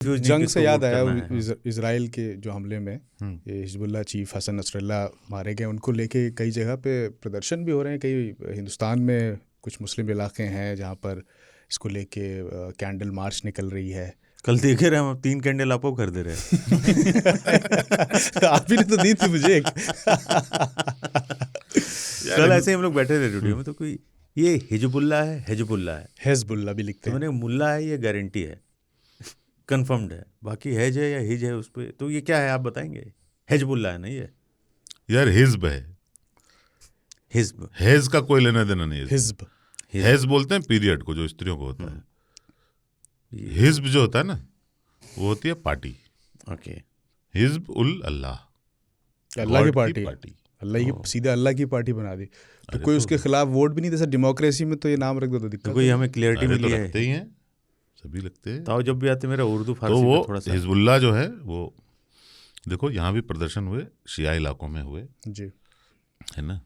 जंग से याद आया इजराइल के जो हमले में ये हिजबुल्लाह चीफ हसन नसरल्ला मारे गए, उनको लेके कई जगह पे प्रदर्शन भी हो रहे हैं। कई हिंदुस्तान में कुछ मुस्लिम इलाके हैं जहाँ पर इसको लेके कैंडल मार्च निकल रही है। कल देखे रहे हम 3 कैंडल आपको कर दे रहे आप ही ने तो दी थी मुझे कल ऐसे हम लोग बैठे थे स्टूडियो में, तो कोई ये हिजबुल्लाह है, हिजबुल्लाह भी लिखते हैं। मैंने मुल्ला है, ये गारंटी है, कंफर्म्ड है। बाकी हैज है या हिज है उस पर, तो ये क्या है आप बताएंगे? हिजबुल्लाह है नहीं है यार, हिज्ब है। हिज्ब, हेज का कोई लेना देना नहीं है। हिज्ब, हेज बोलते हैं पीरियड को जो स्त्रियों को होता है। हिज्ब जो होता है ना, वो होती है पार्टी। ओके, हिज्ब उल अल्लाह, अल्लाह की पार्टी, अल्लाह की, सीधा अल्लाह की पार्टी बना दी। तो कोई उसके खिलाफ वोट भी नहीं, जैसे डेमोक्रेसी में तो ये नाम रख दो तो दिक्कत। कोई हमें क्लियरिटी मिली है? लगते ही हैं, सभी लगते हैं। तो जब भी आते मेरा उर्दू फारसी तो वो थोड़ा सा हिजबुल्लाह जो है वो, देखो यहाँ भी प्रदर्शन हुए, शिया इलाकों में हुए जी, है ना,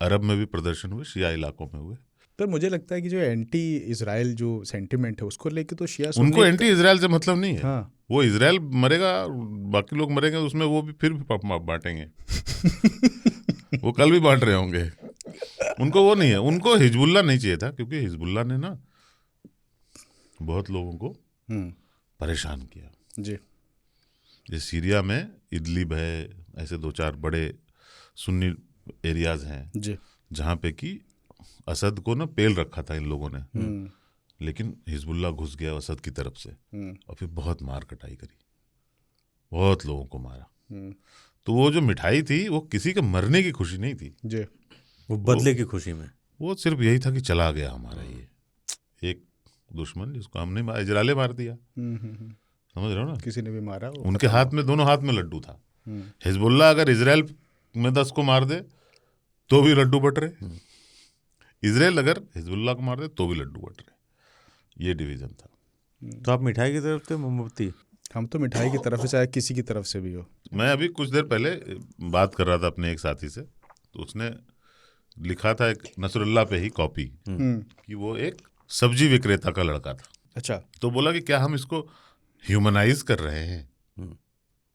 अरब में भी प्रदर्शन हुए, शिया इलाकों में हुए। पर मुझे लगता है कि जो एंटी इजराइल जो सेंटिमेंट है उसको लेके तो शिया उनको एंटी इजराइल से मतलब नहीं है। हाँ, वो इजराइल मरेगा, बाकी लोग मरेंगे, उसमें वो भी फिर भी बांटेंगे वो कल भी बांट रहे होंगे। उनको वो नहीं है, उनको हिजबुल्लाह नहीं चाहिए था, क्योंकि हिजबुल्लाह ने ना बहुत लोगों को परेशान किया जी। ये सीरिया में इदलिब है, ऐसे 2-4 बड़े सुन्नी एरियाज हैं जी, जहाँ पे कि असद को ना पेल रखा था इन लोगों ने, लेकिन हिजबुल्लाह घुस गया असद की तरफ से और फिर बहुत मार कटाई करी, बहुत लोगों को मारा। तो वो जो मिठाई थी वो किसी के मरने की खुशी नहीं थी जी, वो बदले की खुशी में, वो सिर्फ यही था कि चला गया हमारा ये एक दुश्मन जिसको हमने इजराइल मार दिया। समझ रहे हो ना, किसी ने भी मारा, उनके हाथ में, दोनों हाथ में लड्डू था। हिजबुल्लाह अगर इजराइल में 10 को मार दे तो भी लड्डू बट रहे, इजराइल अगर हिजबुल्लाह को मार दे तो भी लड्डू बट रहे। ये डिवीजन था। तो आप मिठाई की तरफ थे मोमबत्ती? हम तो मिठाई की तरफ से, चाहे किसी की तरफ से भी हो। मैं अभी कुछ देर पहले बात कर रहा था अपने एक साथी से, तो उसने लिखा था एक नसरुल्लाह पे ही कॉपी कि वो एक सब्जी विक्रेता का लड़का था। अच्छा, तो बोला कि क्या हम इसको ह्यूमनाइज कर रहे हैं,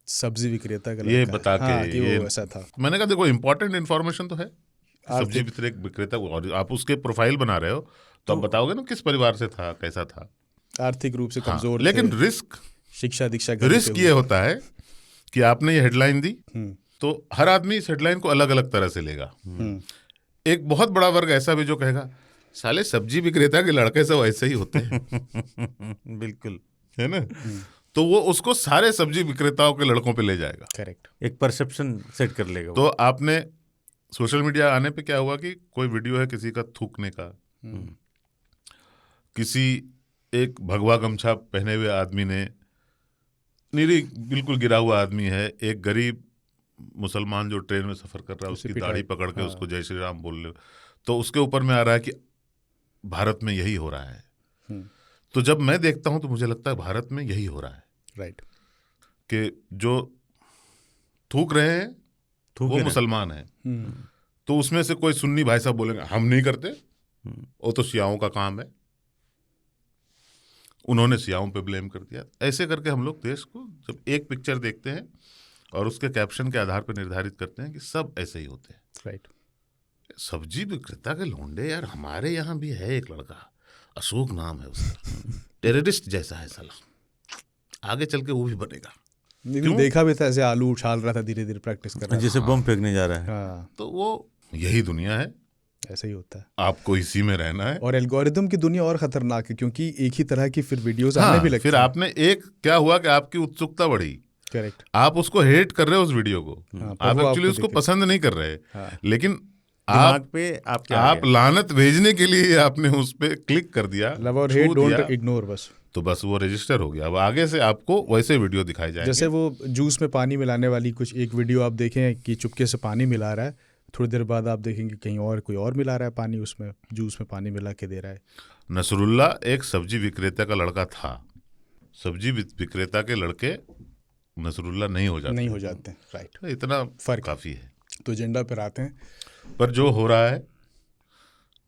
सब्जी विक्रेता का ये लड़का। बता के हाँ, कि ये वो ऐसा था। मैंने कहा देखो इंपॉर्टेंट इन्फॉर्मेशन तो है, सब्जी विक्रेता, और आप उसके प्रोफाइल बना रहे हो तो आप बताओगे ना किस परिवार से था, कैसा था, आर्थिक रूप से कमजोर थे, लेकिन रिस्क, शिक्षा दीक्षा रिस्क ये होता है कि आपने ये हेडलाइन दी तो हर आदमी इस हेडलाइन को अलग अलग तरह से लेगा। एक बहुत बड़ा वर्ग ऐसा भी जो कहेगा साले सब्जी विक्रेता के लड़के सब ऐसे ही होते हैं बिल्कुल, है ना, तो वो उसको सारे सब्जी विक्रेताओं के लड़कों पे ले जाएगा। करेक्ट, एक परसेप्शन सेट कर लेगा। तो आपने सोशल मीडिया आने पे क्या हुआ कि कोई वीडियो है किसी का थूकने का, किसी एक भगवा गमछा पहने हुए आदमी ने, नीरी बिल्कुल गिरा हुआ आदमी है, एक गरीब मुसलमान जो ट्रेन में सफर कर रहा है उसकी दाढ़ी पकड़ के उसको जय श्री राम बोल रहे, तो उसके ऊपर में आ रहा है कि भारत में यही हो रहा है। तो जब मैं देखता हूं तो मुझे लगता है भारत में यही हो रहा है, राइट, कि जो थूक रहे हैं वो मुसलमान है, तो उसमें से कोई सुन्नी भाई साहब बोलेंगे हम नहीं करते, वो तो शियाओं का काम है, उन्होंने शियाओं पे ब्लेम कर दिया। ऐसे करके हम लोग देश को जब एक पिक्चर देखते हैं और उसके कैप्शन के आधार पर निर्धारित करते हैं कि सब ऐसे ही होते हैं। राइट, सब्जी विक्रेता के लौंडे यार, हमारे यहाँ भी है एक लड़का, अशोक नाम है उसका, टेररिस्ट जैसा है साला, आगे चल के वो भी बनेगा। देखा भी था ऐसे आलू उछाल रहा था, धीरे धीरे प्रैक्टिस कर रहा था, जैसे बम फेंकने जा रहा है। हाँ, तो वो यही दुनिया है, ऐसा ही होता है, आपको इसी में रहना है। और एल्गोरिदम की दुनिया और खतरनाक है क्योंकि एक ही तरह की फिर वीडियोस आने भी लगती फिर आपने एक क्या हुआ कि आपकी उत्सुकता बढ़ी, करेक्ट, आप उसको हेट कर रहे हो उस वीडियो को, आप एक्चुअली उसको पसंद नहीं कर रहे, लेकिन आप पे आप लानत भेजने के लिए आपने उस पे क्लिक कर दिया, लव और हेट डोंट इग्नोर, बस तो बस वो रजिस्टर हो गया। अब आगे से आपको वैसे वीडियो दिखाए जाएंगे। जैसे वो जूस में पानी मिलाने वाली कुछ एक वीडियो आप देखें कि चुपके से पानी मिला रहा है, थोड़ी देर बाद आप देखेंगे कहीं और कोई और मिला रहा है पानी, उसमें जूस में पानी मिला के दे रहा है। नसरुल्लाह एक सब्जी विक्रेता का लड़का था, सब्जी विक्रेता के लड़के नसरुल्लाह नहीं हो जाते, राइट, इतना फर्क काफी है। तो एजेंडा पर आते हैं, पर जो हो रहा है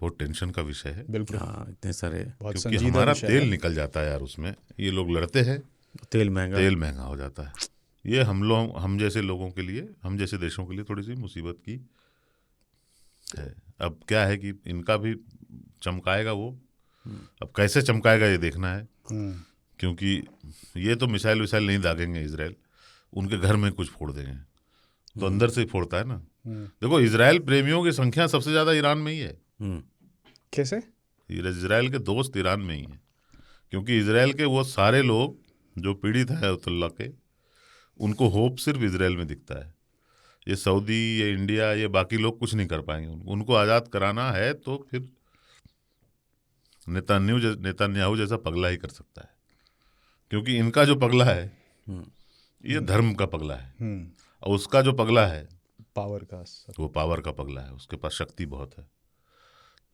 वो टेंशन का विषय है, बिल्कुल, हाँ, इतने सारे, बहुत क्योंकि हमारा तेल निकल जाता है यार उसमें, ये लोग लड़ते हैं तेल महंगा हो जाता है। ये हम जैसे लोगों के लिए, हम जैसे देशों के लिए थोड़ी सी मुसीबत की है। अब क्या है कि इनका भी चमकाएगा वो, अब कैसे चमकाएगा ये देखना है, क्योंकि ये तो मिसाइल विसाइल नहीं दागेंगे इजराइल, उनके घर में कुछ फोड़ देंगे, तो अंदर से ही फोड़ता है ना। देखो इजराइल प्रेमियों की संख्या सबसे ज्यादा ईरान में ही है। कैसे? इजराइल के दोस्त ईरान में ही है, क्योंकि इजराइल के वो सारे लोग जो पीड़ित हैं अयतुल्ला के, उनको होप सिर्फ इजराइल में दिखता है। ये सऊदी, ये इंडिया, ये बाकी लोग कुछ नहीं कर पाएंगे। उनको आज़ाद कराना है तो फिर नेतन्याहू जैसा पगला ही कर सकता है, क्योंकि इनका जो पगला है ये धर्म का पगला है, और उसका जो पगला है वो पावर का पगला है, उसके पास शक्ति बहुत है।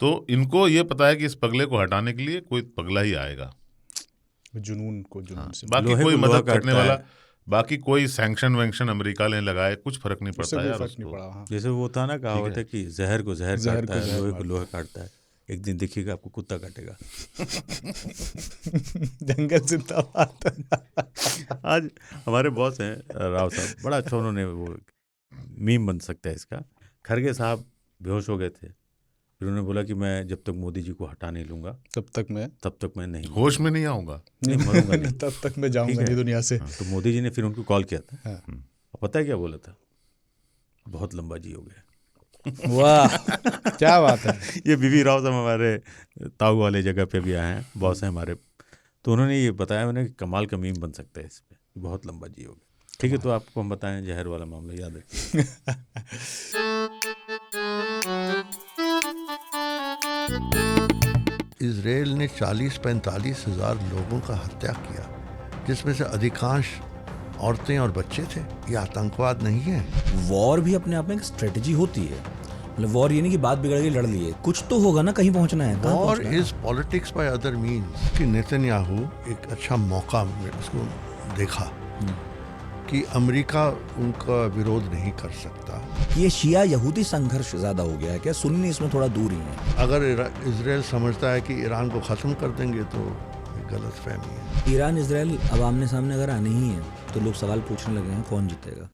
तो इनको ये पता है कि इस पगले को हटाने के लिए कोई पगला ही आएगा, जुनून से। बाकी कोई मदद करने वाला, बाकी कोई सैंक्शन वैंक्शन अमेरिका ने लगाए, कुछ फर्क नहीं पड़ता यार उसको। जैसे वो था ना, कहावत है कि जहर को जहर काटता है, लोहे को लोहा काटता है। एक दिन देखिएगा आपको कुत्ता काटेगा। जंगल जिंदाबाद। आज हमारे बॉस हैं राव साहब, बड़ा अच्छा उन्होंने वो मीम बन सकता है इसका। खरगे साहब बेहोश हो गए थे, फिर उन्होंने बोला कि मैं जब तक मोदी जी को हटा नहीं लूंगा तब तक मैं नहीं होश में नहीं आऊंगा, नहीं मरूंगा नहीं, तब तक मैं जाऊंगा नहीं दुनिया से। तो मोदी जी ने फिर उनको कॉल किया था, पता है क्या बोला था? बहुत लंबा जी हो गया। वाह क्या बात है। ये बीबी राव साहब हमारे ताऊ वाले जगह पे भी आए हैं, बॉस हैं हमारे, तो उन्होंने ये बताया मैंने कि कमाल का मीम बन सकता है इस पे, बहुत लंबा जी हो गया। ठीक है, तो आपको हम बताएं जहर वाला मामला याद है। इजराइल ने 40-45 हज़ार लोगों का हत्या किया, जिसमें से अधिकांश औरतें और बच्चे थे। ये आतंकवाद नहीं है। वॉर भी अपने आप में एक स्ट्रेटजी होती है, मतलब वॉर ये नहीं कि बात बिगड़ गई लड़ लिए, कुछ तो होगा ना, कहीं पहुंचना है। War is politics by other means. कि नेतन्याहू एक अच्छा मौका उसको देखा कि अमेरिका उनका विरोध नहीं कर सकता। ये शिया यहूदी संघर्ष ज्यादा हो गया है क्या? सुन्नी इसमें थोड़ा दूर ही है। अगर इजराइल समझता है कि ईरान को खत्म कर देंगे तो गलत फहमी है। ईरान इजराइल अब आमने सामने अगर आने ही है तो लोग सवाल पूछने लगे हैं कौन जीतेगा।